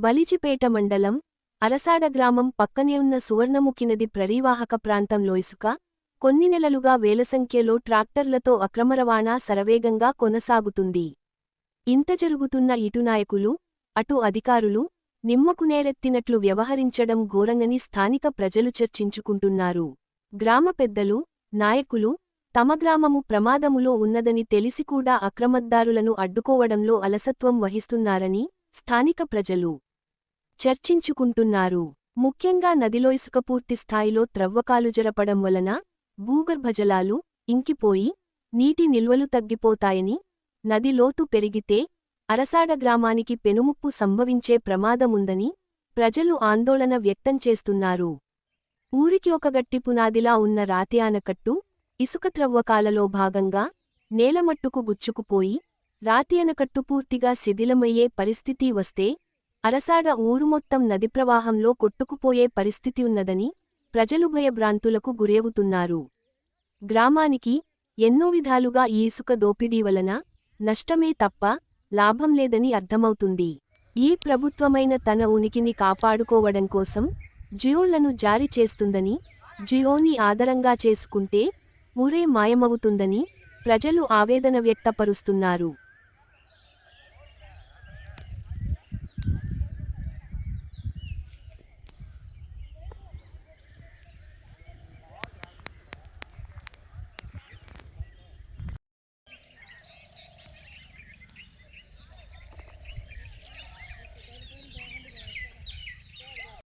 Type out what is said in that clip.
బలిజిపేట మండలం అరసాడ గ్రామం పక్కనే ఉన్న సువర్ణముఖి నది ప్రరీవాహక ప్రాంతంలో ఇసుక కొన్ని నెలలుగా వేల సంఖ్యలో ట్రాక్టర్లతో అక్రమ రవాణా శరవేగంగా కొనసాగుతుంది. ఇంత జరుగుతున్న ఇటు నాయకులు అటు అధికారులు నిమ్మకు నేరెత్తినట్లు వ్యవహరించడం ఘోరంగని స్థానిక ప్రజలు చర్చించుకుంటున్నారు. గ్రామ పెద్దలు నాయకులు తమ గ్రామము ప్రమాదములో ఉన్నదని తెలిసి కూడా అక్రమద్దారులను అడ్డుకోవడంలో అలసత్వం వహిస్తున్నారని స్థానిక ప్రజలు చర్చించుకుంటున్నారు. ముఖ్యంగా నదిలో ఇసుక పూర్తి స్థాయిలో త్రవ్వకాలు జరపడం వలన భూగర్భజలాలు ఇంకిపోయి నీటి నిల్వలు తగ్గిపోతాయని, నది లోతు పెరిగితే అరసాడ గ్రామానికి పెనుముప్పు సంభవించే ప్రమాదముందని ప్రజలు ఆందోళన వ్యక్తం చేస్తున్నారు. ఊరికి ఒక గట్టి పునాదిలా ఉన్న రాతి ఆనకట్టు ఇసుక త్రవ్వకాలలో భాగంగా నేలమట్టుకు గుచ్చుకుపోయి రాతి ఆనకట్టు పూర్తిగా శిథిలమయ్యే పరిస్థితి వస్తే అరసాడ ఊరు మొత్తం నది ప్రవాహంలో కొట్టుకుపోయే పరిస్థితి ఉన్నదని ప్రజలు భయభ్రాంతులకు గురవుతున్నారు. గ్రామానికి ఎన్నో విధాలుగా ఈ ఇసుక దోపిడీ వలన నష్టమే తప్ప లాభం లేదని అర్థమవుతుంది. ఈ ప్రభుత్వమైన తన ఉనికిని కాపాడుకోవడం కోసం జియోలను జారీ చేస్తుందని, జియోని ఆధారంగా చేసుకుంటే ఊరే మాయమవుతుందని ప్రజలు ఆవేదన వ్యక్తపరుస్తున్నారు.